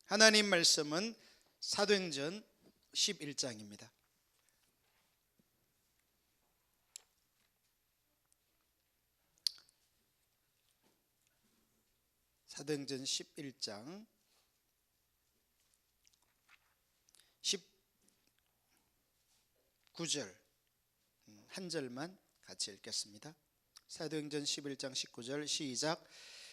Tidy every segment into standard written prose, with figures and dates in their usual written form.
하나님 말씀은 사도행전 11장입니다. 사도행전 11장 19절 한 절만 같이 읽겠습니다. 사도행전 11장 19절 시작.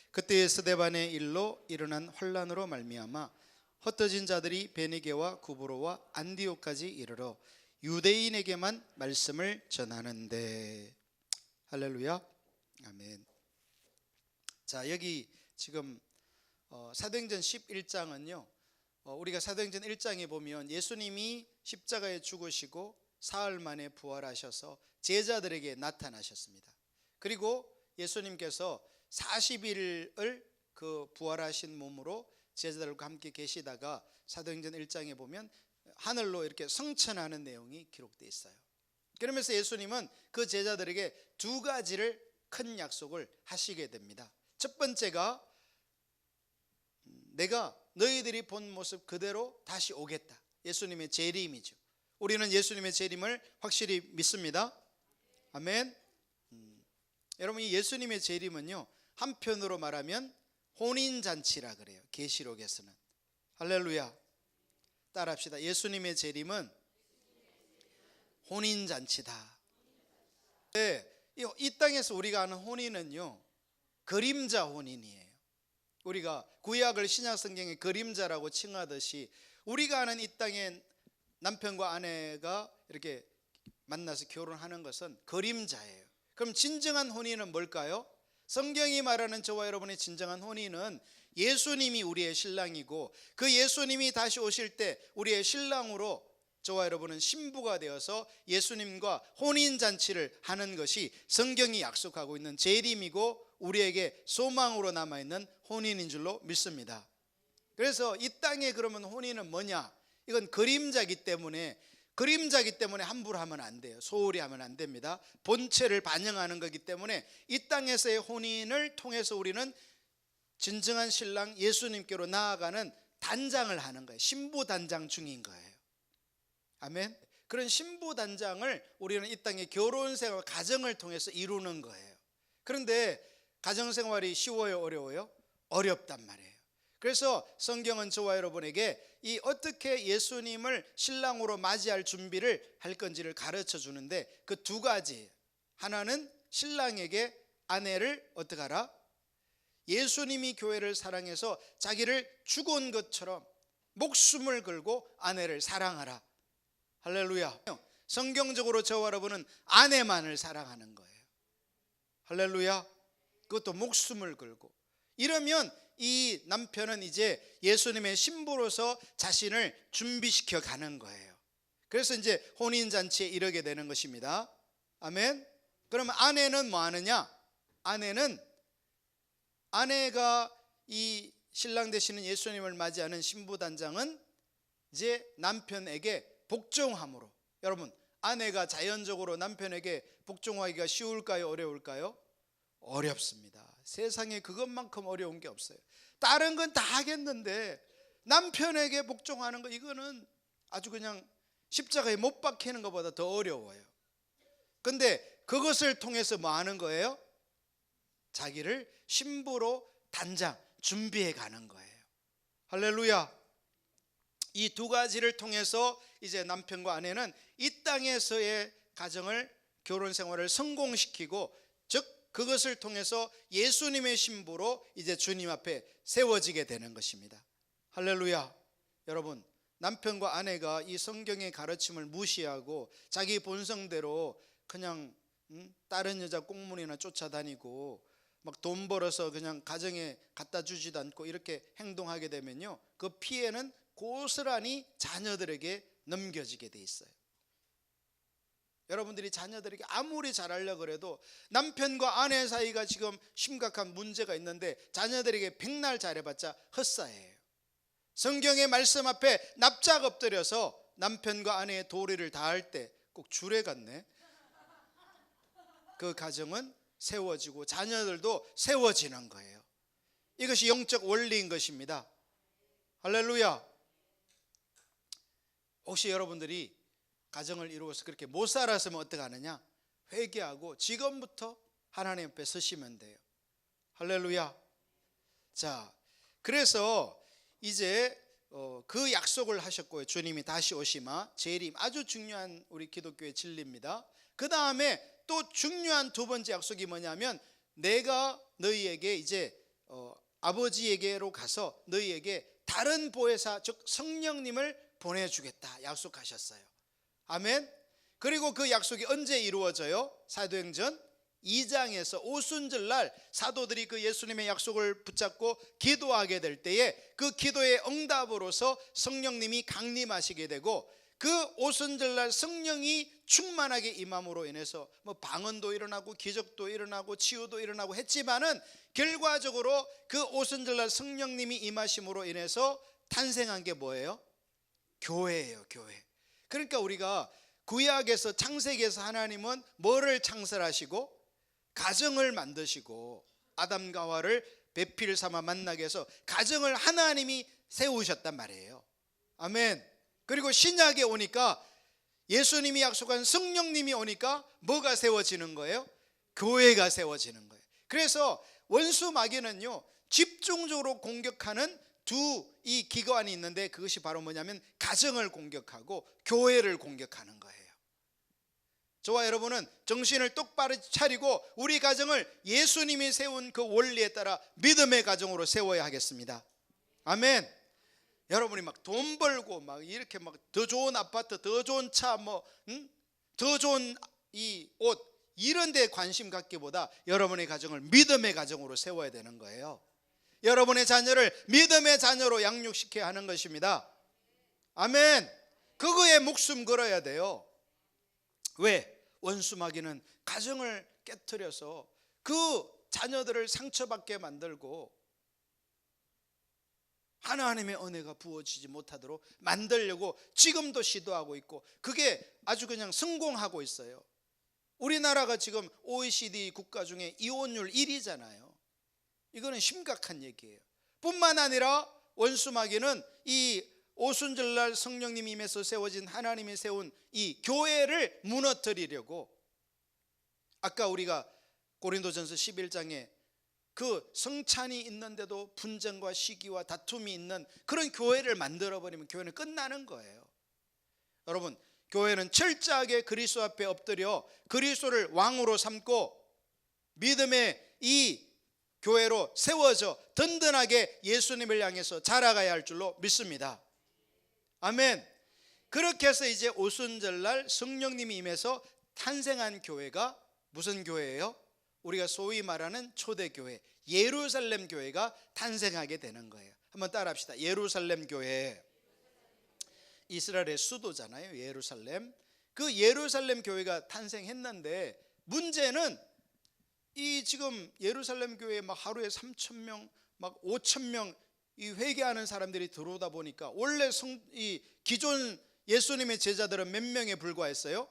그때의 스데반의 일로 일어난 혼란으로 말미암아 흩어진 자들이 베니게와 구브로와 안디옥까지 이르러 유대인에게만 말씀을 전하는데. 할렐루야. 아멘. 자, 여기 지금 사도행전 11장은요, 우리가 사도행전 1장에 보면 예수님이 십자가에 죽으시고 사흘 만에 부활하셔서 제자들에게 나타나셨습니다. 그리고 예수님께서 40일을 그 부활하신 몸으로 제자들과 함께 계시다가 사도행전 1장에 보면 하늘로 이렇게 승천하는 내용이 기록되어 있어요. 그러면서 예수님은 그 제자들에게 두 가지를 큰 약속을 하시게 됩니다. 첫 번째가 내가 너희들이 본 모습 그대로 다시 오겠다. 예수님의 재림이죠. 우리는 예수님의 재림을 확실히 믿습니다. 아멘. 여러분, 이 예수님의 재림은요, 한편으로 말하면 혼인잔치라 그래요. 계시록에서는. 할렐루야. 따라합시다. 예수님의 재림은 혼인잔치다. 네, 이 땅에서 우리가 아는 혼인은요, 그림자 혼인이에요. 우리가 구약을 신약 성경의 그림자라고 칭하듯이 우리가 아는 이 땅의 남편과 아내가 이렇게 만나서 결혼하는 것은 그림자예요. 그럼 진정한 혼인은 뭘까요? 성경이 말하는 저와 여러분의 진정한 혼인은 예수님이 우리의 신랑이고 그 예수님이 다시 오실 때 우리의 신랑으로 저와 여러분은 신부가 되어서 예수님과 혼인잔치를 하는 것이 성경이 약속하고 있는 재림이고 우리에게 소망으로 남아있는 혼인인 줄로 믿습니다. 그래서 이 땅에 그러면 혼인은 뭐냐? 이건 그림자기 때문에 함부로 하면 안 돼요. 소홀히 하면 안 됩니다. 본체를 반영하는 거기 때문에 이 땅에서의 혼인을 통해서 우리는 진정한 신랑 예수님께로 나아가는 단장을 하는 거예요. 신부 단장 중인 거예요. 아멘. 그런 신부 단장을 우리는 이 땅의 결혼생활, 가정을 통해서 이루는 거예요. 그런데 가정생활이 쉬워요, 어려워요? 어렵단 말이에요. 그래서 성경은 저와 여러분에게 이 어떻게 예수님을 신랑으로 맞이할 준비를 할 건지를 가르쳐 주는데 그 두 가지. 하나는 신랑에게 아내를 어떻게 하라? 예수님이 교회를 사랑해서 자기를 죽은 것처럼 목숨을 걸고 아내를 사랑하라. 할렐루야. 성경적으로 저와 여러분은 아내만을 사랑하는 거예요. 할렐루야. 그것도 목숨을 걸고. 이러면 이 남편은 이제 예수님의 신부로서 자신을 준비시켜 가는 거예요. 그래서 이제 혼인잔치에 이르게 되는 것입니다. 아멘. 그러면 아내는 뭐 하느냐? 아내가 이 신랑 되시는 예수님을 맞이하는 신부 단장은 이제 남편에게 복종함으로. 여러분, 아내가 자연적으로 남편에게 복종하기가 쉬울까요? 어려울까요? 어렵습니다. 세상에 그것만큼 어려운 게 없어요. 다른 건 다 하겠는데 남편에게 복종하는 거, 이거는 아주 그냥 십자가에 못 박히는 것보다 더 어려워요. 근데 그것을 통해서 뭐 하는 거예요? 자기를 신부로 단장, 준비해 가는 거예요. 할렐루야. 이 두 가지를 통해서 이제 남편과 아내는 이 땅에서의 가정을, 결혼 생활을 성공시키고, 즉 그것을 통해서 예수님의 신부로 이제 주님 앞에 세워지게 되는 것입니다. 할렐루야. 여러분, 남편과 아내가 이 성경의 가르침을 무시하고 자기 본성대로 그냥 다른 여자 꽁무니나 쫓아다니고 막 돈 벌어서 그냥 가정에 갖다 주지도 않고 이렇게 행동하게 되면요, 그 피해는 고스란히 자녀들에게 넘겨지게 돼 있어요. 여러분들이 자녀들에게 아무리 잘하려고 해도 남편과 아내 사이가 지금 심각한 문제가 있는데 자녀들에게 백날 잘해봤자 헛사예요. 성경의 말씀 앞에 납작 엎드려서 남편과 아내의 도리를 다할 때 꼭 주례 같네. 그 가정은 세워지고 자녀들도 세워지는 거예요. 이것이 영적 원리인 것입니다. 할렐루야. 혹시 여러분들이 가정을 이루어서 그렇게 못 살았으면 어떻게 하느냐? 회개하고 지금부터 하나님 앞에 서시면 돼요. 할렐루야. 자, 그래서 이제 그 약속을 하셨고요. 주님이 다시 오시마 재림, 아주 중요한 우리 기독교의 진리입니다. 그 다음에 또 중요한 두 번째 약속이 뭐냐면, 내가 너희에게 이제 아버지에게로 가서 너희에게 다른 보혜사, 즉 성령님을 보내주겠다 약속하셨어요. 아멘. 그리고 그 약속이 언제 이루어져요? 사도행전 2장에서 오순절날 사도들이 그 예수님의 약속을 붙잡고 기도하게 될 때에 그 기도의 응답으로서 성령님이 강림하시게 되고, 그 오순절날 성령이 충만하게 임함으로 인해서 뭐 방언도 일어나고 기적도 일어나고 치유도 일어나고 했지만은 결과적으로 그 오순절날 성령님이 임하심으로 인해서 탄생한 게 뭐예요? 교회예요, 교회. 그러니까 우리가 구약에서 창세기에서 하나님은 뭐를 창설하시고 가정을 만드시고 아담과 하와를 배필 삼아 만나게 해서 가정을 하나님이 세우셨단 말이에요. 아멘. 그리고 신약에 오니까 예수님이 약속한 성령님이 오니까 뭐가 세워지는 거예요? 교회가 세워지는 거예요. 그래서 원수 마귀는요, 집중적으로 공격하는 두 이 기관이 있는데, 그것이 바로 뭐냐면 가정을 공격하고 교회를 공격하는 거예요. 저와 여러분은 정신을 똑바로 차리고 우리 가정을 예수님이 세운 그 원리에 따라 믿음의 가정으로 세워야 하겠습니다. 아멘. 여러분이 막 돈 벌고 막 이렇게 막 더 좋은 아파트, 더 좋은 차, 더 좋은 이 옷, 이런 데 관심 갖기보다 여러분의 가정을 믿음의 가정으로 세워야 되는 거예요. 여러분의 자녀를 믿음의 자녀로 양육시켜야 하는 것입니다. 아멘. 그거에 목숨 걸어야 돼요. 왜? 원수 마귀는 가정을 깨트려서 그 자녀들을 상처받게 만들고 하나님의 은혜가 부어지지 못하도록 만들려고 지금도 시도하고 있고, 그게 아주 그냥 성공하고 있어요. 우리나라가 지금 OECD 국가 중에 이혼율 1위잖아요. 이거는 심각한 얘기예요. 뿐만 아니라 원수 마귀는 이 오순절날 성령님이 임해서 세워진 하나님이 세운 이 교회를 무너뜨리려고, 아까 우리가 고린도전서 11장에 그 성찬이 있는데도 분쟁과 시기와 다툼이 있는 그런 교회를 만들어버리면 교회는 끝나는 거예요. 여러분, 교회는 철저하게 그리스도 앞에 엎드려 그리스도를 왕으로 삼고 믿음의 이 교회로 세워져 든든하게 예수님을 향해서 자라가야 할 줄로 믿습니다. 아멘. 그렇게 해서 이제 오순절날 성령님이 임해서 탄생한 교회가 무슨 교회예요? 우리가 소위 말하는 초대교회, 예루살렘 교회가 탄생하게 되는 거예요. 한번 따라합시다. 예루살렘 교회. 이스라엘의 수도잖아요, 예루살렘. 그 예루살렘 교회가 탄생했는데, 문제는 이 지금 예루살렘 교회에 막 하루에 3,000명, 막 5,000명 이 회개하는 사람들이 들어오다 보니까, 원래 이 기존 예수님의 제자들은 몇 명에 불과했어요?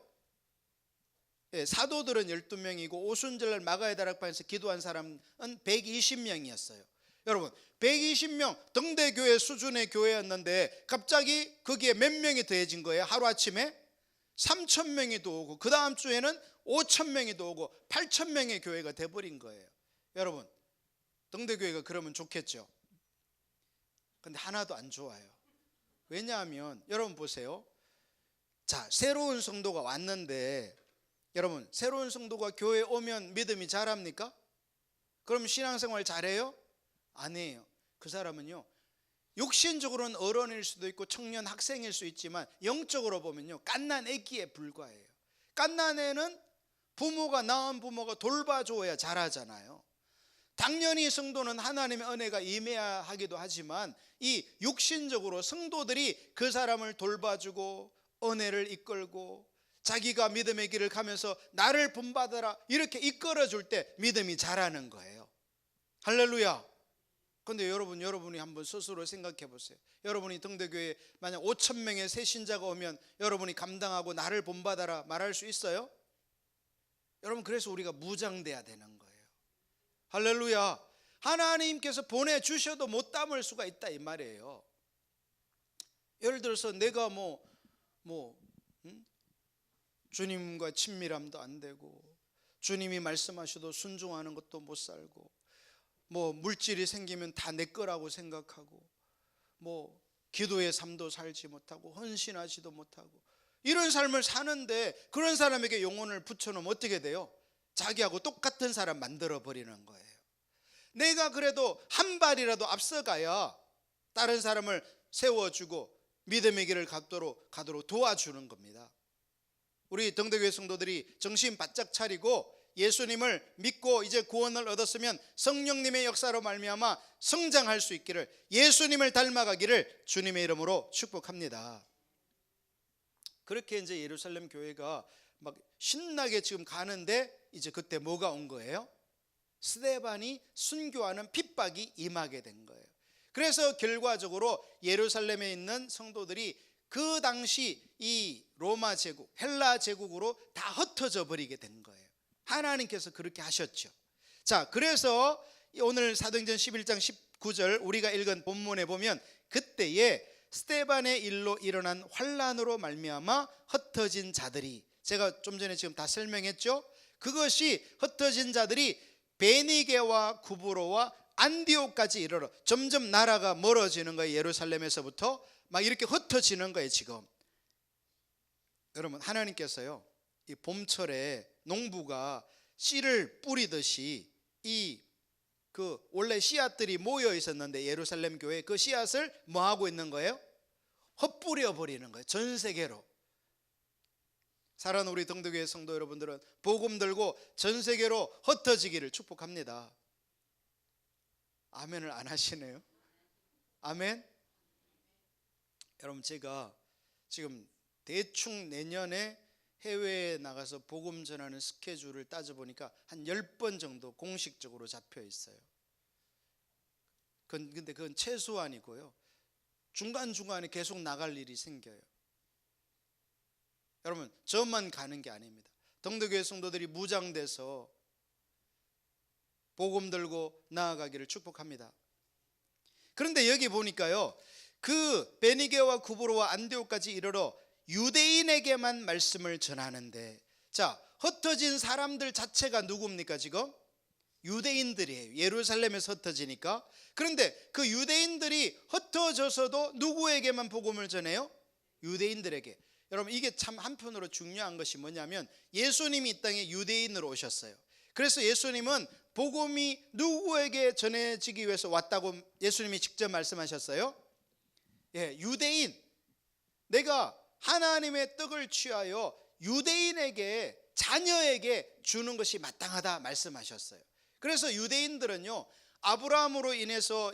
사도들은 12명이고 오순절날 마가의 다락방에서 기도한 사람은 120명이었어요. 여러분, 120명 등대교회 수준의 교회였는데 갑자기 거기에 몇 명이 더해진 거예요? 하루아침에 3,000명이 더 오고, 그 다음 주에는 5,000명이 더 오고 8,000명의 교회가 돼버린 거예요. 여러분, 등대교회가 그러면 좋겠죠. 근데 하나도 안 좋아요. 왜냐하면 여러분 보세요. 자, 새로운 성도가 왔는데, 여러분, 새로운 성도가 교회에 오면 믿음이 자랍니까? 그럼 신앙생활 잘해요? 아니에요. 그 사람은요, 육신적으로는 어른일 수도 있고 청년 학생일 수 있지만 영적으로 보면요, 갓난 애기에 불과해요. 갓난 애는 낳은 부모가 돌봐줘야 자라잖아요. 당연히 성도는 하나님의 은혜가 임해야 하기도 하지만 이 육신적으로 성도들이 그 사람을 돌봐주고 은혜를 이끌고 자기가 믿음의 길을 가면서 나를 본받아라 이렇게 이끌어줄 때 믿음이 자라는 거예요. 할렐루야. 그런데 여러분이 한번 스스로 생각해 보세요. 여러분이 등대교회에 만약 5,000명의 새 신자가 오면 여러분이 감당하고 나를 본받아라 말할 수 있어요? 여러분, 그래서 우리가 무장돼야 되는 거예요. 할렐루야. 하나님께서 보내주셔도 못 담을 수가 있다 이 말이에요. 예를 들어서 내가 주님과 친밀함도 안 되고 주님이 말씀하셔도 순종하는 것도 못 살고 물질이 생기면 다 내 거라고 생각하고 기도의 삶도 살지 못하고 헌신하지도 못하고 이런 삶을 사는데, 그런 사람에게 영혼을 붙여놓으면 어떻게 돼요? 자기하고 똑같은 사람 만들어 버리는 거예요. 내가 그래도 한 발이라도 앞서가야 다른 사람을 세워주고 믿음의 길을 가도록 도와주는 겁니다. 우리 등대교회 성도들이 정신 바짝 차리고 예수님을 믿고 이제 구원을 얻었으면 성령님의 역사로 말미암아 성장할 수 있기를, 예수님을 닮아가기를 주님의 이름으로 축복합니다. 그렇게 이제 예루살렘 교회가 막 신나게 지금 가는데, 이제 그때 뭐가 온 거예요? 스데반이 순교하는 핍박이 임하게 된 거예요. 그래서 결과적으로 예루살렘에 있는 성도들이 그 당시 이 로마 제국, 헬라 제국으로 다 흩어져 버리게 된 거예요. 하나님께서 그렇게 하셨죠. 자, 그래서 오늘 사도행전 11장 19절 우리가 읽은 본문에 보면, 그때에 스데반의 일로 일어난 환란으로 말미암아 흩어진 자들이, 제가 좀 전에 지금 다 설명했죠. 그것이 흩어진 자들이 베니게와 구브로와 안디옥까지 이르러 점점 나라가 멀어지는 거예요. 예루살렘에서부터 막 이렇게 흩어지는 거예요. 지금 여러분, 하나님께서요, 이 봄철에 농부가 씨를 뿌리듯이 원래 씨앗들이 모여 있었는데 예루살렘 교회 그 씨앗을 뭐 하고 있는 거예요? 헛뿌려 버리는 거예요. 전 세계로. 사랑하는 우리 등대교회 성도 여러분들은 복음 들고 전 세계로 흩어지기를 축복합니다. 아멘을 안 하시네요. 아멘. 여러분, 제가 지금 대충 내년에 해외에 나가서 복음 전하는 스케줄을 따져보니까 한 10번 정도 공식적으로 잡혀 있어요. 근데 그건 최소한이고요, 중간중간에 계속 나갈 일이 생겨요. 여러분, 저만 가는 게 아닙니다. 등대교회 성도들이 무장돼서 복음 들고 나아가기를 축복합니다. 그런데 여기 보니까요, 그 베니게와 구브로와 안디옥까지 이르러 유대인에게만 말씀을 전하는데, 자, 흩어진 사람들 자체가 누굽니까? 지금 유대인들이에요. 예루살렘에서 흩어지니까. 그런데 그 유대인들이 흩어져서도 누구에게만 복음을 전해요? 유대인들에게. 여러분, 이게 참 한편으로 중요한 것이 뭐냐면, 예수님이 이 땅에 유대인으로 오셨어요. 그래서 예수님은 복음이 누구에게 전해지기 위해서 왔다고 예수님이 직접 말씀하셨어요. 유대인, 내가 하나님의 떡을 취하여 유대인에게, 자녀에게 주는 것이 마땅하다 말씀하셨어요. 그래서 유대인들은요, 아브라함으로 인해서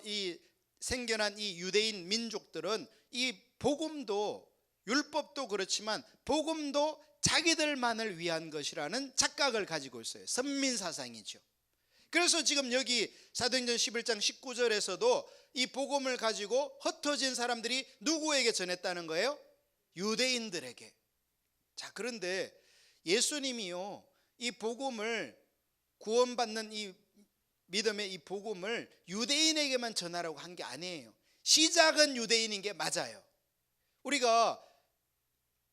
생겨난 이 유대인 민족들은 이 복음도, 율법도 그렇지만 복음도 자기들만을 위한 것이라는 착각을 가지고 있어요. 선민사상이죠. 그래서 지금 여기 사도행전 11장 19절에서도 이 복음을 가지고 흩어진 사람들이 누구에게 전했다는 거예요? 유대인들에게. 자, 그런데 예수님이요, 이 복음을, 구원받는 이 믿음의 이 복음을 유대인에게만 전하라고 한 게 아니에요. 시작은 유대인인 게 맞아요. 우리가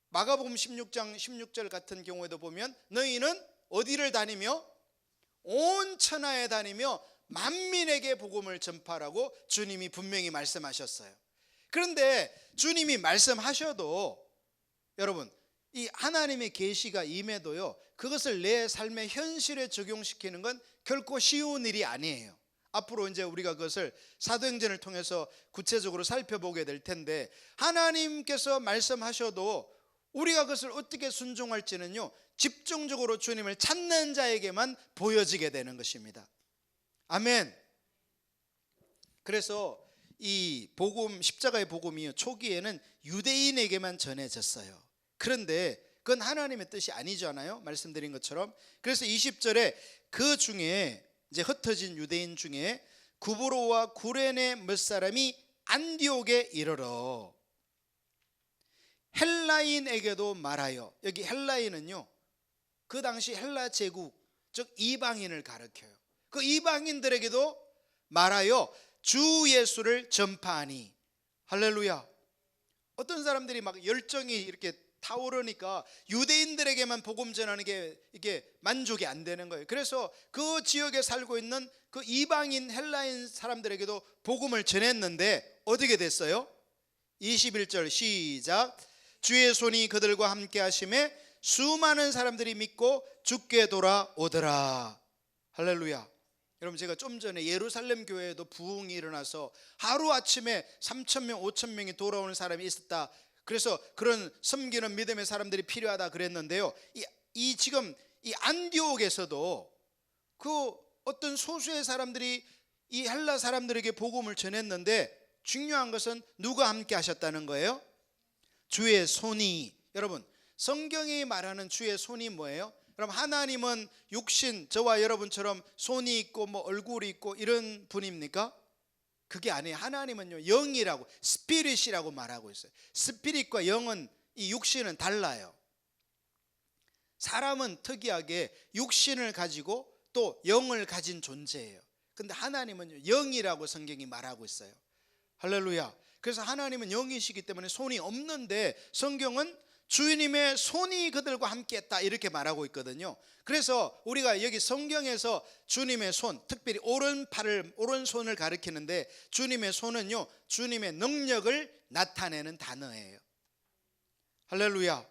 마가복음 16장 16절 같은 경우에도 보면, 너희는 어디를 다니며 온 천하에 다니며 만민에게 복음을 전파라고 주님이 분명히 말씀하셨어요. 그런데 주님이 말씀하셔도 여러분, 이 하나님의 계시가 임해도요, 그것을 내 삶의 현실에 적용시키는 건 결코 쉬운 일이 아니에요. 앞으로 이제 우리가 그것을 사도행전을 통해서 구체적으로 살펴보게 될 텐데, 하나님께서 말씀하셔도 우리가 그것을 어떻게 순종할지는요, 집중적으로 주님을 찾는 자에게만 보여지게 되는 것입니다. 아멘. 그래서 이 복음, 십자가의 복음이 초기에는 유대인에게만 전해졌어요. 그런데 그건 하나님의 뜻이 아니잖아요, 말씀드린 것처럼. 그래서 20절에 그 중에 이제 흩어진 유대인 중에 구브로와 구레네 몇 사람이 안디옥에 이르러 헬라인에게도 말하여, 여기 헬라인은요, 그 당시 헬라 제국, 즉 이방인을 가리켜요. 그 이방인들에게도 말하여 주 예수를 전파하니. 할렐루야. 어떤 사람들이 막 열정이 이렇게 타오르니까 유대인들에게만 복음 전하는 게 이게 만족이 안 되는 거예요. 그래서 그 지역에 살고 있는 그 이방인 헬라인 사람들에게도 복음을 전했는데 어떻게 됐어요? 21절 시작. 주의 손이 그들과 함께 하심에 수많은 사람들이 믿고 주께 돌아오더라. 할렐루야. 여러분, 제가 좀 전에 예루살렘 교회에도 부흥이 일어나서 하루아침에 3,000명 5,000명이 돌아오는 사람이 있었다. 그래서 그런 섬기는 믿음의 사람들이 필요하다 그랬는데요. 이 지금 이 안디옥에서도 그 어떤 소수의 사람들이 이 헬라 사람들에게 복음을 전했는데 중요한 것은 누가 함께 하셨다는 거예요? 주의 손이. 여러분, 성경이 말하는 주의 손이 뭐예요? 그럼 하나님은 육신, 저와 여러분처럼 손이 있고 뭐 얼굴이 있고 이런 분입니까? 그게 아니에요. 하나님은요, 영이라고, 스피릿이라고 말하고 있어요. 스피릿과 영은, 이 육신은 달라요. 사람은 특이하게 육신을 가지고 또 영을 가진 존재예요. 근데 하나님은 영이라고 성경이 말하고 있어요. 할렐루야. 그래서 하나님은 영이시기 때문에 손이 없는데 성경은 주님의 손이 그들과 함께 했다 이렇게 말하고 있거든요. 그래서 우리가 여기 성경에서 주님의 손, 특별히 오른손을 가리키는데 주님의 손은요, 주님의 능력을 나타내는 단어예요. 할렐루야.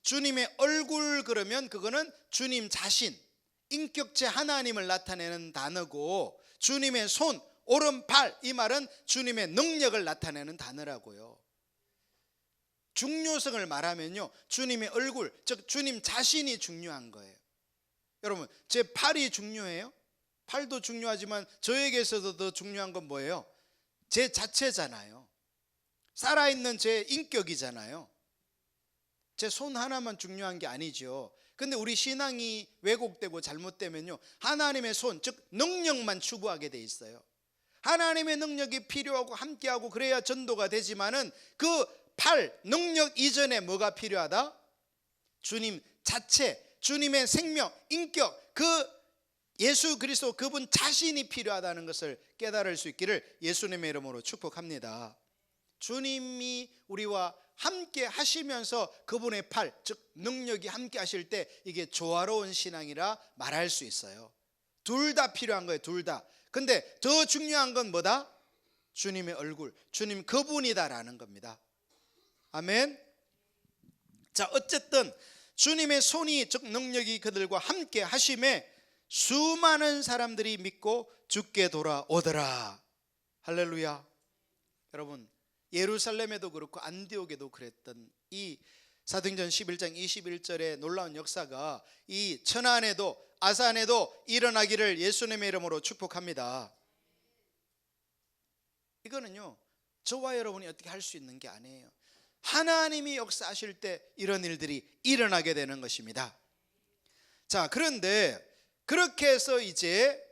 주님의 얼굴 그러면 그거는 주님 자신, 인격체 하나님을 나타내는 단어고, 주님의 손, 오른팔, 이 말은 주님의 능력을 나타내는 단어라고요. 중요성을 말하면요, 주님의 얼굴, 즉 주님 자신이 중요한 거예요. 여러분, 제 팔이 중요해요? 팔도 중요하지만 저에게서도 더 중요한 건 뭐예요? 제 자체잖아요. 살아있는 제 인격이잖아요. 제 손 하나만 중요한 게 아니죠. 근데 우리 신앙이 왜곡되고 잘못되면요, 하나님의 손, 즉 능력만 추구하게 돼 있어요. 하나님의 능력이 필요하고 함께하고 그래야 전도가 되지만은 그 팔, 능력 이전에 뭐가 필요하다? 주님 자체, 주님의 생명, 인격, 그 예수 그리스도 그분 자신이 필요하다는 것을 깨달을 수 있기를 예수님의 이름으로 축복합니다. 주님이 우리와 함께 하시면서 그분의 팔, 즉 능력이 함께 하실 때 이게 조화로운 신앙이라 말할 수 있어요. 둘 다 필요한 거예요. 둘 다. 근데 더 중요한 건 뭐다? 주님의 얼굴, 주님 그분이다라는 겁니다. 아멘. 자, 어쨌든 주님의 손이, 즉 능력이 그들과 함께 하심에 수많은 사람들이 믿고 주께 돌아오더라. 할렐루야. 여러분, 예루살렘에도 그렇고 안디옥에도 그랬던 이 사도행전 11장 21절의 놀라운 역사가 이 천안에도 아산에도 일어나기를 예수님의 이름으로 축복합니다. 이거는요, 저와 여러분이 어떻게 할 수 있는 게 아니에요. 하나님이 역사하실 때 이런 일들이 일어나게 되는 것입니다. 자, 그런데 그렇게 해서 이제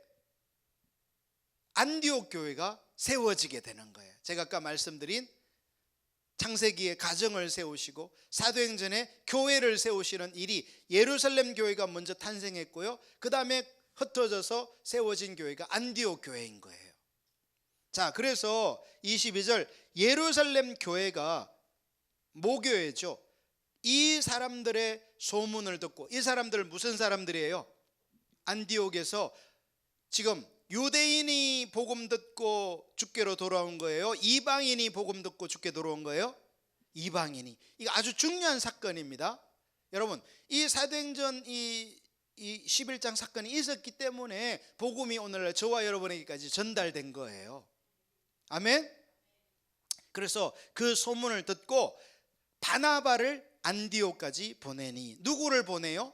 안디옥 교회가 세워지게 되는 거예요. 제가 아까 말씀드린 창세기에 가정을 세우시고 사도행전에 교회를 세우시는 일이 예루살렘 교회가 먼저 탄생했고요, 그 다음에 흩어져서 세워진 교회가 안디옥 교회인 거예요. 자, 그래서 22절, 예루살렘 교회가 모교회죠. 이 사람들의 소문을 듣고, 이 사람들은 무슨 사람들이에요? 안디옥에서 지금 유대인이 복음 듣고 주께로 돌아온 거예요? 이방인이 복음 듣고 주께 돌아온 거예요? 이방인이. 이거 아주 중요한 사건입니다. 여러분, 이 사도행전 이 11장 사건이 있었기 때문에 복음이 오늘날 저와 여러분에게까지 전달된 거예요. 아멘. 그래서 그 소문을 듣고 바나바를 안디옥까지 보내니. 누구를 보내요?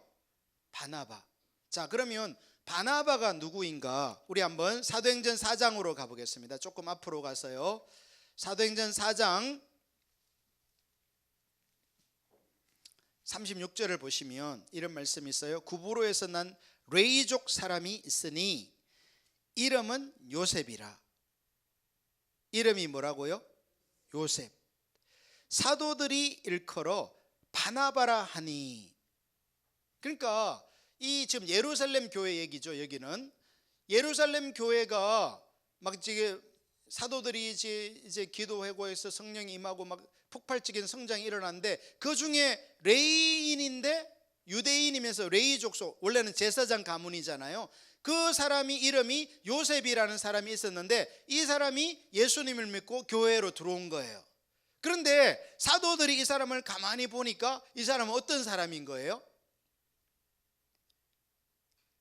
바나바. 자, 그러면 바나바가 누구인가? 우리 한번 사도행전 4장으로 가보겠습니다. 조금 앞으로 가서요. 사도행전 4장 36절을 보시면 이런 말씀이 있어요. 구브로에서 난 레이족 사람이 있으니 이름은 요셉이라. 이름이 뭐라고요? 요셉. 사도들이 일컬어 바나바라 하니. 그러니까 이 지금 예루살렘 교회 얘기죠. 여기는 예루살렘 교회가 막 지금 사도들이 이제 기도회고에서 성령이 임하고 막 폭발적인 성장이 일어났는데, 그 중에 레이인인데 유대인이면서 레이 족속, 원래는 제사장 가문이잖아요. 그 사람이 이름이 요셉이라는 사람이 있었는데, 이 사람이 예수님을 믿고 교회로 들어온 거예요. 그런데 사도들이 이 사람을 가만히 보니까 이 사람은 어떤 사람인 거예요?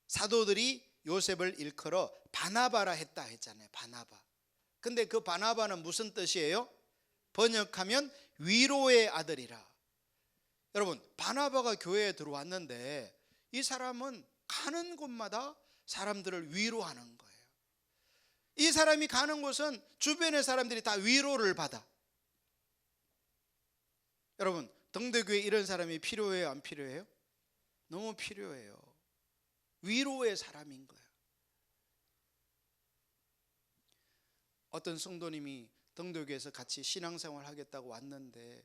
사도들이 요셉을 일컬어 바나바라 했다 했잖아요. 바나바. 근데 그 바나바는 무슨 뜻이에요? 번역하면 위로의 아들이라. 여러분, 바나바가 교회에 들어왔는데 이 사람은 가는 곳마다 사람들을 위로하는 거예요. 이 사람이 가는 곳은 주변의 사람들이 다 위로를 받아. 여러분, 등대교회에 이런 사람이 필요해요, 안 필요해요? 너무 필요해요. 위로의 사람인 거예요. 어떤 성도님이 등대교회에서 같이 신앙생활 하겠다고 왔는데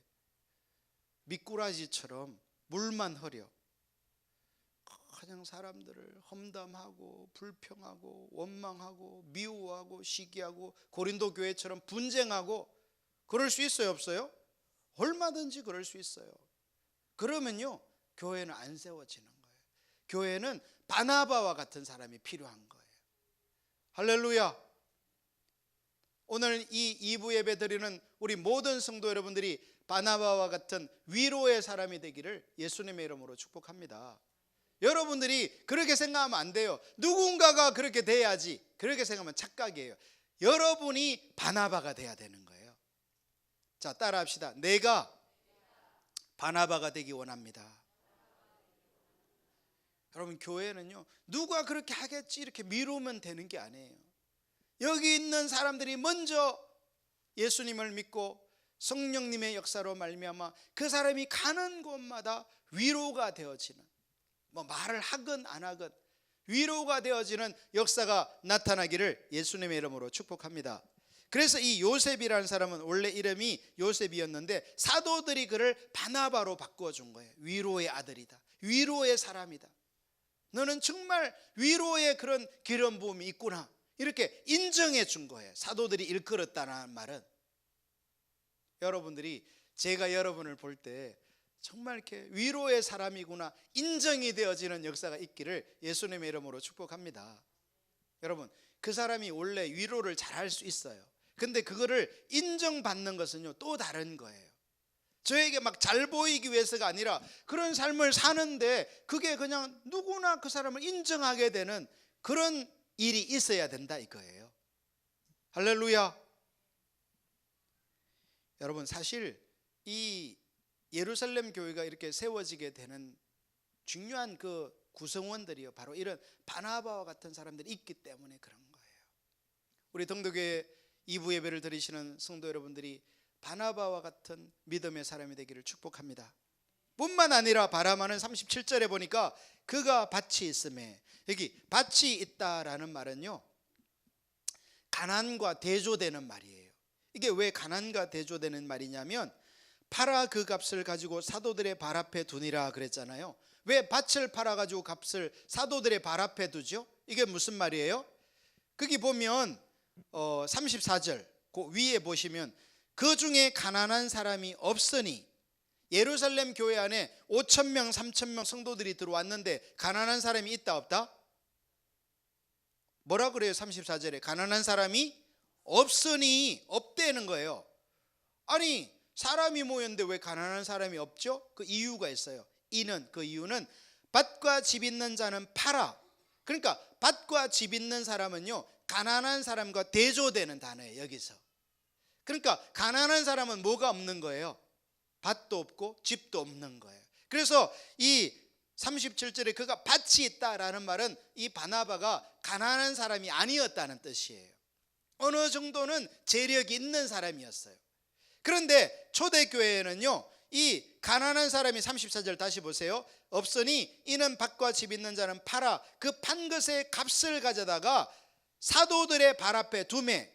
미꾸라지처럼 물만 흐려 그냥 사람들을 험담하고 불평하고 원망하고 미워하고 시기하고 고린도 교회처럼 분쟁하고 그럴 수 있어요, 없어요? 얼마든지 그럴 수 있어요. 그러면요, 교회는 안 세워지는 거예요. 교회는 바나바와 같은 사람이 필요한 거예요. 할렐루야. 오늘 이 2부 예배 드리는 우리 모든 성도 여러분들이 바나바와 같은 위로의 사람이 되기를 예수님의 이름으로 축복합니다. 여러분들이 그렇게 생각하면 안 돼요. 누군가가 그렇게 돼야지. 그렇게 생각하면 착각이에요. 여러분이 바나바가 돼야 되는 거예요. 자, 따라합시다. 내가 바나바가 되기 원합니다. 여러분, 교회는요, 누가 그렇게 하겠지 이렇게 미루면 되는 게 아니에요. 여기 있는 사람들이 먼저 예수님을 믿고 성령님의 역사로 말미암아 그 사람이 가는 곳마다 위로가 되어지는, 뭐 말을 하건 안 하건 위로가 되어지는 역사가 나타나기를 예수님의 이름으로 축복합니다. 그래서 이 요셉이라는 사람은 원래 이름이 요셉이었는데 사도들이 그를 바나바로 바꾸어준 거예요. 위로의 아들이다, 위로의 사람이다, 너는 정말 위로의 그런 기름 부음이 있구나, 이렇게 인정해 준 거예요. 사도들이 일컬었다는 말은. 여러분들이, 제가 여러분을 볼 때 정말 이렇게 위로의 사람이구나 인정이 되어지는 역사가 있기를 예수님의 이름으로 축복합니다. 여러분, 그 사람이 원래 위로를 잘할 수 있어요. 근데 그거를 인정받는 것은요, 또 다른 거예요. 저에게 막 잘 보이기 위해서가 아니라 그런 삶을 사는데 그게 그냥 누구나 그 사람을 인정하게 되는 그런 일이 있어야 된다 이거예요. 할렐루야. 여러분, 사실 이 예루살렘 교회가 이렇게 세워지게 되는 중요한 그 구성원들이요, 바로 이런 바나바와 같은 사람들이 있기 때문에 그런 거예요. 우리 등도교회 2부 예배를 드리시는 성도 여러분들이 바나바와 같은 믿음의 사람이 되기를 축복합니다. 뿐만 아니라 바라마는 37절에 보니까 그가 밭이 있음에, 여기 밭이 있다라는 말은요, 가난과 대조되는 말이에요. 이게 왜 가난과 대조되는 말이냐면, 팔아 그 값을 가지고 사도들의 발 앞에 두니라 그랬잖아요. 왜 밭을 팔아 가지고 값을 사도들의 발 앞에 두죠? 이게 무슨 말이에요? 거기 보면 34절 그 위에 보시면 그 중에 가난한 사람이 없으니, 예루살렘 교회 안에 5,000명 3,000명 성도들이 들어왔는데 가난한 사람이 있다 없다? 뭐라 그래요? 34절에 가난한 사람이 없으니, 없대는 거예요. 아니, 사람이 모였는데 왜 가난한 사람이 없죠? 그 이유가 있어요. 그 이유는 밭과 집 있는 자는 팔아. 그러니까 밭과 집 있는 사람은요, 가난한 사람과 대조되는 단어예요, 여기서. 그러니까 가난한 사람은 뭐가 없는 거예요? 밭도 없고 집도 없는 거예요. 그래서 이 37절에 그가 밭이 있다라는 말은 이 바나바가 가난한 사람이 아니었다는 뜻이에요. 어느 정도는 재력이 있는 사람이었어요. 그런데 초대교회에는요, 이 가난한 사람이 34절 다시 보세요. 없으니 이는 밭과 집 있는 자는 팔아 그 판 것의 값을 가져다가 사도들의 발 앞에 두매,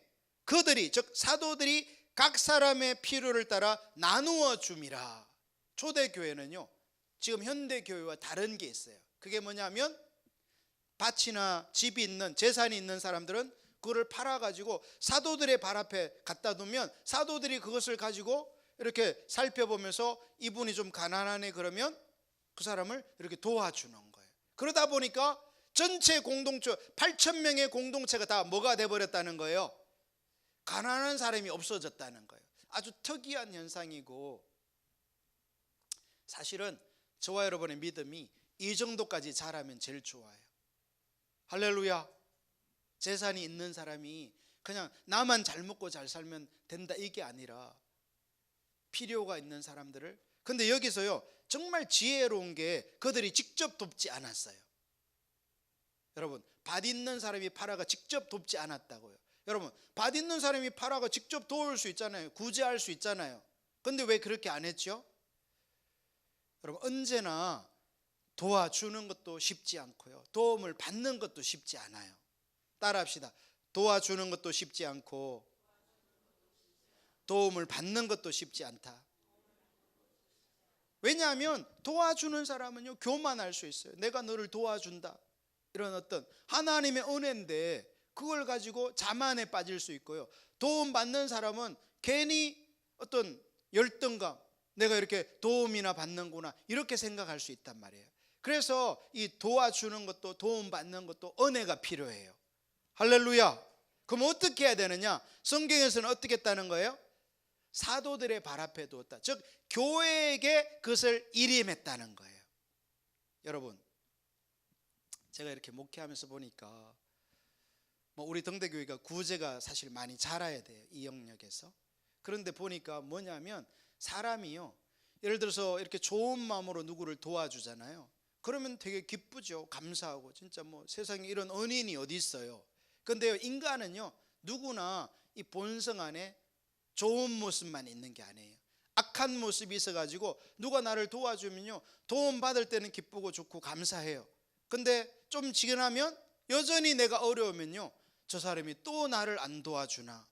그들이, 즉 사도들이 각 사람의 필요를 따라 나누어 줌이라. 초대교회는요, 지금 현대교회와 다른 게 있어요. 그게 뭐냐면 밭이나 집이 있는, 재산이 있는 사람들은 그거를 팔아가지고 사도들의 발 앞에 갖다 두면 사도들이 그것을 가지고 이렇게 살펴보면서 이분이 좀 가난하네 그러면 그 사람을 이렇게 도와주는 거예요. 그러다 보니까 전체 공동체 8,000명의 공동체가 다 뭐가 돼버렸다는 거예요? 가난한 사람이 없어졌다는 거예요. 아주 특이한 현상이고, 사실은 저와 여러분의 믿음이 이 정도까지 자라면 제일 좋아요. 할렐루야. 재산이 있는 사람이 그냥 나만 잘 먹고 잘 살면 된다 이게 아니라 필요가 있는 사람들을, 근데 여기서요 정말 지혜로운 게 그들이 직접 돕지 않았어요. 여러분, 밭 있는 사람이 파라가 직접 돕지 않았다고요. 여러분, 밭 있는 사람이 파라가 직접 도울 수 있잖아요. 구제할 수 있잖아요. 근데 왜 그렇게 안 했죠? 여러분, 언제나 도와주는 것도 쉽지 않고요, 도움을 받는 것도 쉽지 않아요. 따라합시다. 도와주는 것도 쉽지 않고 도움을 받는 것도 쉽지 않다. 왜냐하면 도와주는 사람은요 교만할 수 있어요. 내가 너를 도와준다, 이런 어떤 하나님의 은혜인데 그걸 가지고 자만에 빠질 수 있고요, 도움받는 사람은 괜히 어떤 열등감, 내가 이렇게 도움이나 받는구나 이렇게 생각할 수 있단 말이에요. 그래서 이 도와주는 것도 도움받는 것도 은혜가 필요해요. 할렐루야. 그럼 어떻게 해야 되느냐? 성경에서는 어떻게 했다는 거예요? 사도들의 발 앞에 두었다. 즉 교회에게 그것을 일임했다는 거예요. 여러분, 제가 이렇게 목회하면서 보니까 우리 등대교회가 구제가 사실 많이 자라야 돼요, 이 영역에서. 그런데 보니까 뭐냐면 사람이요, 예를 들어서 이렇게 좋은 마음으로 누구를 도와주잖아요. 그러면 되게 기쁘죠. 감사하고. 진짜 세상에 이런 은인이 어디 있어요. 그런데 인간은요 누구나 이 본성 안에 좋은 모습만 있는 게 아니에요. 악한 모습이 있어가지고 누가 나를 도와주면요 도움 받을 때는 기쁘고 좋고 감사해요. 근데 좀 지나면 여전히 내가 어려우면요 저 사람이 또 나를 안 도와주나.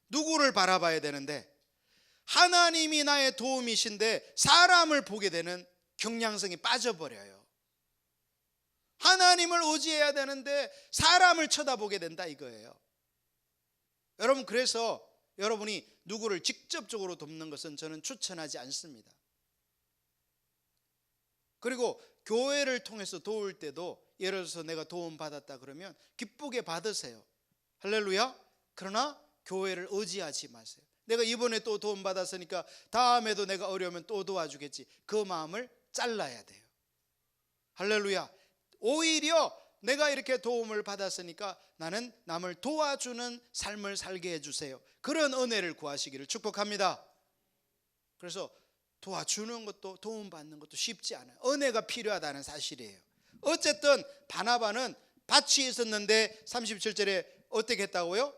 누구를 바라봐야 되는데 하나님이 나의 도움이신데 사람을 보게 되는 경향성이 빠져버려요. 하나님을 의지해야 되는데 사람을 쳐다보게 된다 이거예요. 여러분, 그래서 여러분이 누구를 직접적으로 돕는 것은 저는 추천하지 않습니다. 그리고 교회를 통해서 도울 때도 예를 들어서 내가 도움 받았다 그러면 기쁘게 받으세요. 할렐루야. 그러나 교회를 의지하지 마세요. 내가 이번에 또 도움 받았으니까 다음에도 내가 어려우면 또 도와주겠지, 그 마음을 잘라야 돼요. 할렐루야. 오히려 내가 이렇게 도움을 받았으니까 나는 남을 도와주는 삶을 살게 해주세요, 그런 은혜를 구하시기를 축복합니다. 그래서 도와주는 것도 도움받는 것도 쉽지 않아요. 은혜가 필요하다는 사실이에요. 어쨌든 바나바는 밭이 있었는데 37절에 어떻게 했다고요?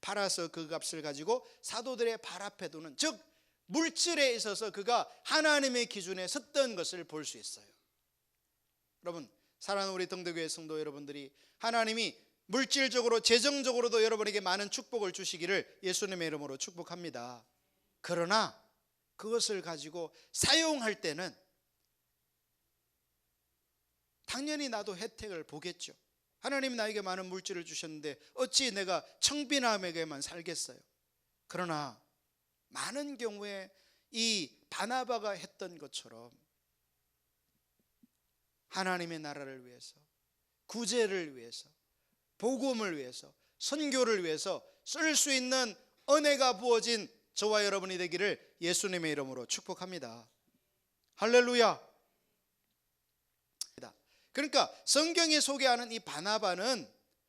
팔아서 그 값을 가지고 사도들의 발 앞에 두는, 즉 물질에 있어서 그가 하나님의 기준에 섰던 것을 볼 수 있어요. 여러분, 사랑하는 우리 등대교회 성도 여러분들이 하나님이 물질적으로 재정적으로도 여러분에게 많은 축복을 주시기를 예수님의 이름으로 축복합니다. 그러나 그것을 가지고 사용할 때는 당연히 나도 혜택을 보겠죠. 하나님이 나에게 많은 물질을 주셨는데 어찌 내가 청빈함에게만 살겠어요. 그러나 많은 경우에 이 바나바가 했던 것처럼 하나님의 나라를 위해서, 구제를 위해서, 복음을 위해서, 선교를 위해서 쓸 수 있는 은혜가 부어진 저와 여러분이 되기를 예수님의 이름으로 축복합니다. 할렐루야. 그러니까 성경이 소개하는 이 바나바는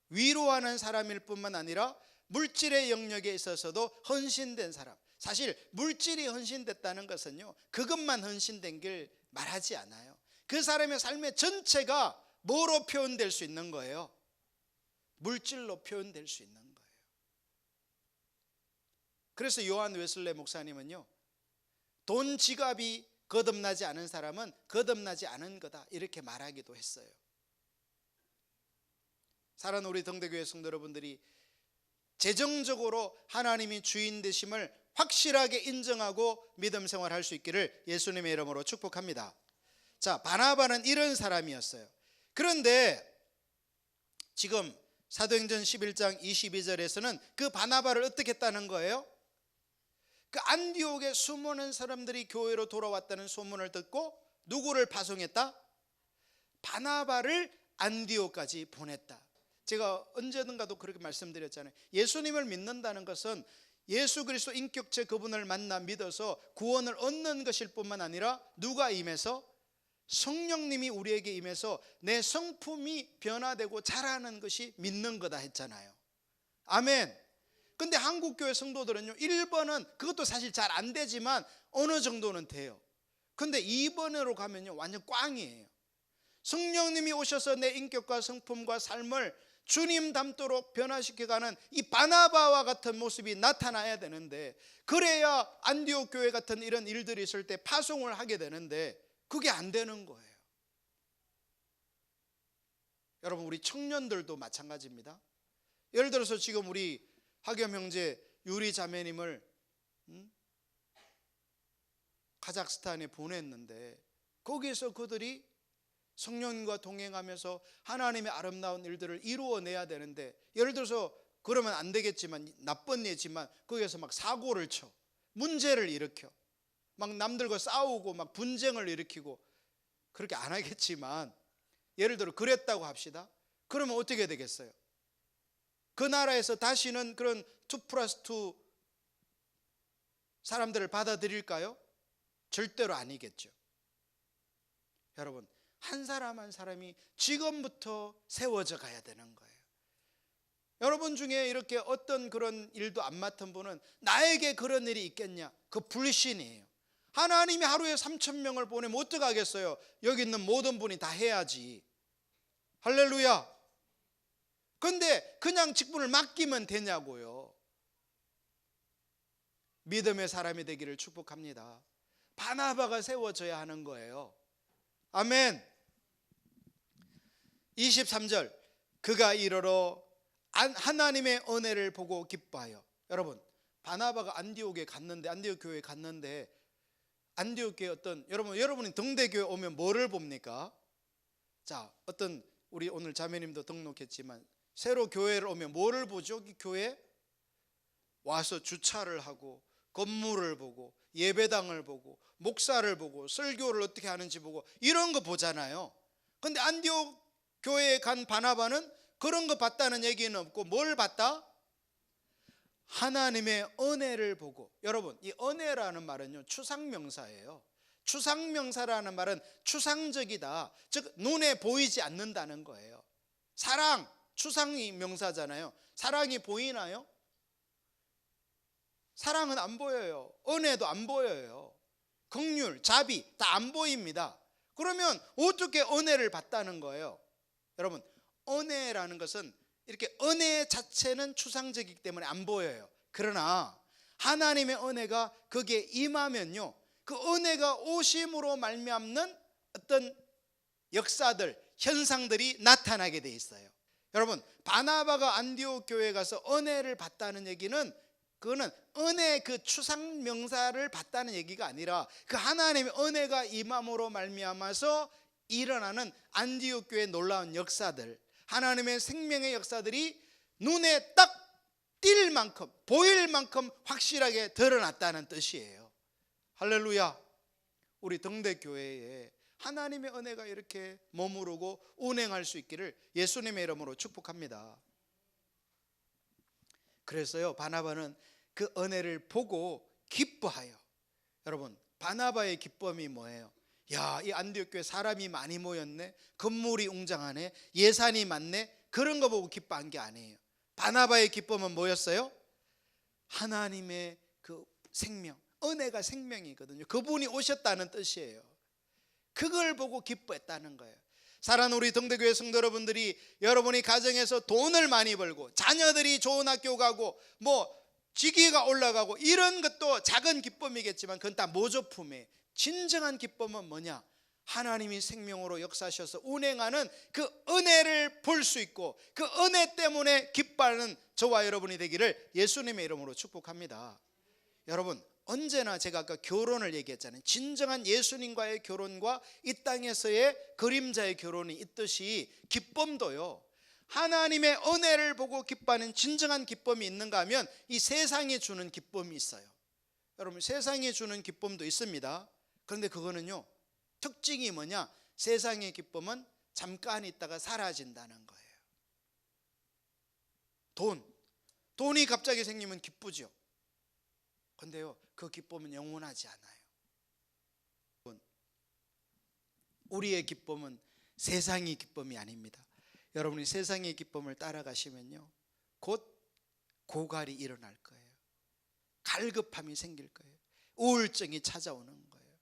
위로하는 사람일 뿐만 아니라 물질의 영역에 있어서도 헌신된 사람. 사실 물질이 헌신됐다는 것은요 그것만 헌신된 걸 말하지 않아요. 그 사람의 삶의 전체가 뭐로 표현될 수 있는 거예요? 물질로 표현될 수 있는 거예요. 그래서 요한 웨슬레 목사님은요 돈 지갑이 거듭나지 않은 사람은 거듭나지 않은 거다 이렇게 말하기도 했어요. 사랑하는 우리 등대교회 성도 여러분들이 재정적으로 하나님이 주인 되심을 확실하게 인정하고 믿음 생활할 수 있기를 예수님의 이름으로 축복합니다. 자, 바나바는 이런 사람이었어요. 그런데 지금 사도행전 11장 22절에서는 그 바나바를 어떻게 했다는 거예요? 그 안디옥에 수많은 사람들이 교회로 돌아왔다는 소문을 듣고 누구를 파송했다? 바나바를 안디옥까지 보냈다. 제가 언제든가도 그렇게 말씀드렸잖아요. 예수님을 믿는다는 것은 예수 그리스도 인격체 그분을 만나 믿어서 구원을 얻는 것일 뿐만 아니라 누가 임해서? 성령님이 우리에게 임해서 내 성품이 변화되고 자라는 것이 믿는 거다 했잖아요. 아멘. 근데 한국교회 성도들은요, 1번은 그것도 사실 잘 안 되지만 어느 정도는 돼요. 근데 2번으로 가면요 완전 꽝이에요. 성령님이 오셔서 내 인격과 성품과 삶을 주님 닮도록 변화시켜가는 이 바나바와 같은 모습이 나타나야 되는데, 그래야 안디옥 교회 같은 이런 일들이 있을 때 파송을 하게 되는데 그게 안 되는 거예요. 여러분, 우리 청년들도 마찬가지입니다. 예를 들어서 지금 우리 하겸 형제 유리 자매님을 카자흐스탄에 보냈는데 거기에서 그들이 성령님과 동행하면서 하나님의 아름다운 일들을 이루어내야 되는데, 예를 들어서 그러면 안 되겠지만, 나쁜 예지만 거기에서 막 사고를 쳐, 문제를 일으켜, 막 남들과 싸우고 막 분쟁을 일으키고, 그렇게 안 하겠지만 예를 들어 그랬다고 합시다. 그러면 어떻게 되겠어요? 그 나라에서 다시는 그런 2+2 사람들을 받아들일까요? 절대로 아니겠죠. 여러분, 한 사람 한 사람이 지금부터 세워져 가야 되는 거예요. 여러분 중에 이렇게 어떤 그런 일도 안 맡은 분은 나에게 그런 일이 있겠냐? 그 불신이에요. 하나님이 하루에 3,000명을 보내면 어떡하겠어요? 여기 있는 모든 분이 다 해야지. 할렐루야. 근데 그냥 직분을 맡기면 되냐고요. 믿음의 사람이 되기를 축복합니다. 바나바가 세워져야 하는 거예요. 아멘. 23절, 그가 이르러 하나님의 은혜를 보고 기뻐하여. 여러분, 바나바가 안디옥에 갔는데, 안디옥 교회에 갔는데, 안디옥 교회 여러분이 등대교회 오면 뭐를 봅니까? 자, 어떤 우리 오늘 자매님도 등록했지만 새로 교회를 오면 뭐를 보죠? 이 교회 와서 주차를 하고 건물을 보고 예배당을 보고 목사를 보고 설교를 어떻게 하는지 보고 이런 거 보잖아요. 근데 안디옥 교회에 간 바나바는 그런 거 봤다는 얘기는 없고 뭘 봤다? 하나님의 은혜를 보고. 여러분, 이 은혜라는 말은요 추상명사예요. 추상명사라는 말은 추상적이다, 즉 눈에 보이지 않는다는 거예요. 사랑, 추상이 명사잖아요. 사랑이 보이나요? 사랑은 안 보여요. 은혜도 안 보여요. 긍휼, 자비 다 안 보입니다. 그러면 어떻게 은혜를 받다는 거예요? 여러분, 은혜라는 것은 이렇게 은혜 자체는 추상적이기 때문에 안 보여요. 그러나 하나님의 은혜가 거기에 임하면요, 그 은혜가 오심으로 말미암는 어떤 역사들, 현상들이 나타나게 돼 있어요. 여러분, 바나바가 안디옥 교회에 가서 은혜를 받다는 얘기는 그거는 은혜 그 추상 명사를 받다는 얘기가 아니라 그 하나님의 은혜가 임함으로 말미암아서 일어나는 안디옥 교회의 놀라운 역사들, 하나님의 생명의 역사들이 눈에 딱 띌 만큼, 보일 만큼 확실하게 드러났다는 뜻이에요. 할렐루야. 우리 등대교회에 하나님의 은혜가 이렇게 머무르고 운행할 수 있기를 예수님의 이름으로 축복합니다. 그래서요, 바나바는 그 은혜를 보고 기뻐하여. 여러분, 바나바의 기쁨이 뭐예요? 야, 이 안디옥 교회 사람이 많이 모였네, 건물이 웅장하네, 예산이 많네, 그런 거 보고 기뻐한 게 아니에요. 바나바의 기쁨은 뭐였어요? 하나님의 그 생명, 은혜가 생명이거든요. 그분이 오셨다는 뜻이에요. 그걸 보고 기뻐했다는 거예요. 사랑하는 우리 등대교회 성도 여러분들이, 여러분이 가정에서 돈을 많이 벌고 자녀들이 좋은 학교 가고 뭐 직위가 올라가고 이런 것도 작은 기쁨이겠지만 그건 다 모조품이에요. 진정한 기쁨은 뭐냐? 하나님이 생명으로 역사하셔서 운행하는 그 은혜를 볼 수 있고 그 은혜 때문에 기뻐하는 저와 여러분이 되기를 예수님의 이름으로 축복합니다. 여러분, 언제나 제가 아까 결혼을 얘기했잖아요. 진정한 예수님과의 결혼과 이 땅에서의 그림자의 결혼이 있듯이 기쁨도요, 하나님의 은혜를 보고 기뻐하는 진정한 기쁨이 있는가 하면 이 세상이 주는 기쁨이 있어요. 여러분, 세상이 주는 기쁨도 있습니다. 그런데 그거는요, 특징이 뭐냐? 세상의 기쁨은 잠깐 있다가 사라진다는 거예요. 돈이 갑자기 생기면 기쁘죠. 그런데요, 그 기쁨은 영원하지 않아요. 우리의 기쁨은 세상의 기쁨이 아닙니다. 여러분이 세상의 기쁨을 따라가시면요, 곧 고갈이 일어날 거예요. 갈급함이 생길 거예요. 우울증이 찾아오는 거예요.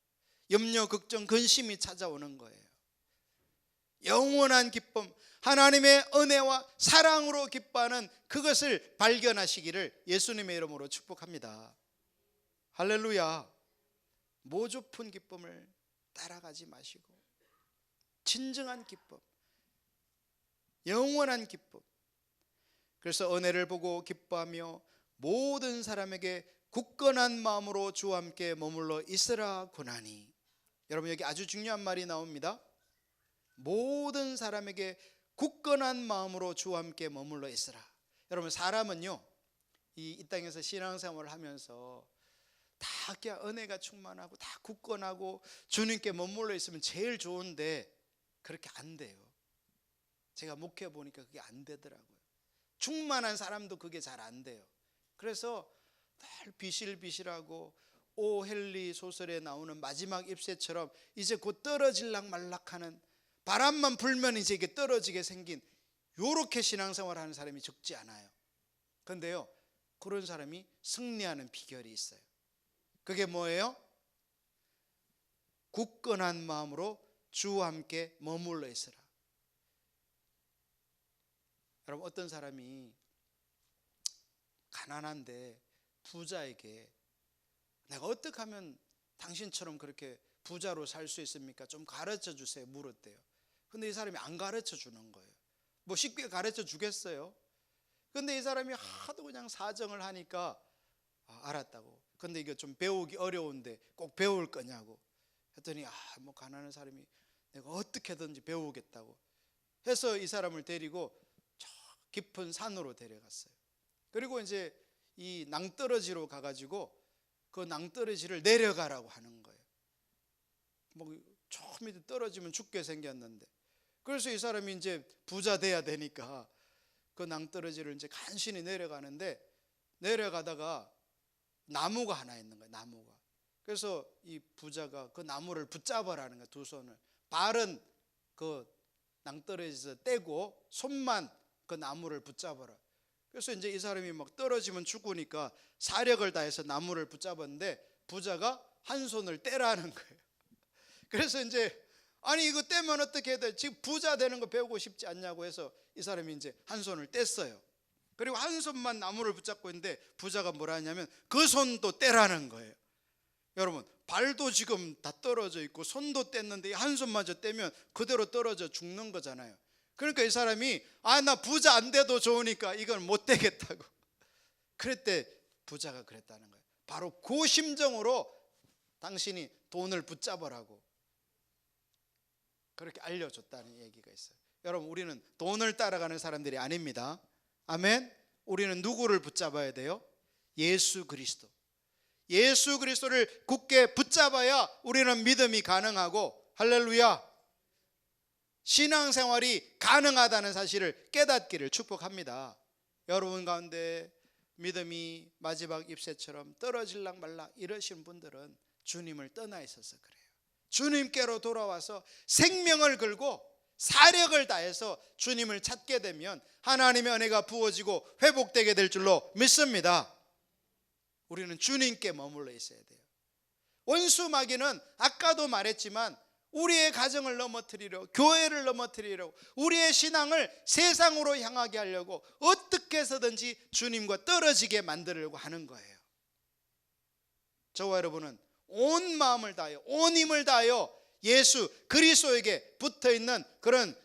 염려, 걱정, 근심이 찾아오는 거예요. 영원한 기쁨, 하나님의 은혜와 사랑으로 기뻐하는 그것을 발견하시기를 예수님의 이름으로 축복합니다. 할렐루야. 모조픈 기쁨을 따라가지 마시고 진정한 기쁨, 영원한 기쁨. 그래서 은혜를 보고 기뻐하며 모든 사람에게 굳건한 마음으로 주와 함께 머물러 있으라 고나니. 여러분, 여기 아주 중요한 말이 나옵니다. 모든 사람에게 굳건한 마음으로 주와 함께 머물러 있으라. 여러분, 사람은요, 이 땅에서 신앙생활을 하면서 다 그냥 은혜가 충만하고 다 굳건하고 주님께 머물러 있으면 제일 좋은데 그렇게 안 돼요. 제가 목회 보니까 그게 안 되더라고요. 충만한 사람도 그게 잘 안 돼요. 그래서 늘 비실비실하고 오헨리 소설에 나오는 마지막 잎새처럼 이제 곧 떨어질락 말락하는, 바람만 불면 이제 이게 떨어지게 생긴 요렇게 신앙생활 하는 사람이 적지 않아요. 그런데요, 그런 사람이 승리하는 비결이 있어요. 그게 뭐예요? 굳건한 마음으로 주와 함께 머물러 있으라. 여러분, 어떤 사람이 가난한데 부자에게 내가 어떻게 하면 당신처럼 그렇게 부자로 살 수 있습니까? 좀 가르쳐 주세요 물었대요. 근데 이 사람이 안 가르쳐 주는 거예요. 뭐 쉽게 가르쳐 주겠어요? 근데 이 사람이 하도 그냥 사정을 하니까 알았다고. 근데 이거 좀 배우기 어려운데 꼭 배울 거냐고 했더니 뭐 가난한 사람이 내가 어떻게든지 배우겠다고 해서 이 사람을 데리고 저 깊은 산으로 데려갔어요. 그리고 이제 이 낭떠러지로 가가지고 그 낭떠러지를 내려가라고 하는 거예요. 뭐 저 밑에 떨어지면 죽게 생겼는데, 그래서 이 사람이 이제 부자 돼야 되니까 그 낭떠러지를 이제 간신히 내려가는데, 내려가다가 나무가 하나 있는 거예요. 나무가. 그래서 이 부자가 그 나무를 붙잡아라는 거예요. 두 손을. 발은 그 낭떠러지에서 떼고 손만 그 나무를 붙잡아라. 그래서 이제 이 사람이 막 떨어지면 죽으니까 사력을 다해서 나무를 붙잡았는데 부자가 한 손을 떼라는 거예요. 그래서 이제 아니 이거 떼면 어떻게 해야 돼? 지금 부자 되는 거 배우고 싶지 않냐고 해서 이 사람이 이제 한 손을 뗐어요. 그리고 한 손만 나무를 붙잡고 있는데 부자가 뭐라 하냐면 그 손도 떼라는 거예요. 여러분, 발도 지금 다 떨어져 있고 손도 뗐는데 한 손마저 떼면 그대로 떨어져 죽는 거잖아요. 그러니까 이 사람이 나 부자 안 돼도 좋으니까 이걸 못 되겠다고 그랬대. 부자가 그랬다는 거예요. 바로 그 심정으로 당신이 돈을 붙잡으라고 그렇게 알려줬다는 얘기가 있어요. 여러분, 우리는 돈을 따라가는 사람들이 아닙니다. 아멘. 우리는 누구를 붙잡아야 돼요? 예수 그리스도. 예수 그리스도를 굳게 붙잡아야 우리는 믿음이 가능하고, 할렐루야, 신앙생활이 가능하다는 사실을 깨닫기를 축복합니다. 여러분 가운데 믿음이 마지막 잎새처럼 떨어질락 말락 이러신 분들은 주님을 떠나 있어서 그래요. 주님께로 돌아와서 생명을 걸고 사력을 다해서 주님을 찾게 되면 하나님의 은혜가 부어지고 회복되게 될 줄로 믿습니다. 우리는 주님께 머물러 있어야 돼요. 원수 마귀는 아까도 말했지만 우리의 가정을 넘어뜨리려고, 교회를 넘어뜨리려고, 우리의 신앙을 세상으로 향하게 하려고 어떻게 해서든지 주님과 떨어지게 만들려고 하는 거예요. 저와 여러분은 온 마음을 다하여 온 힘을 다하여 예수 그리스도에게 붙어있는 그런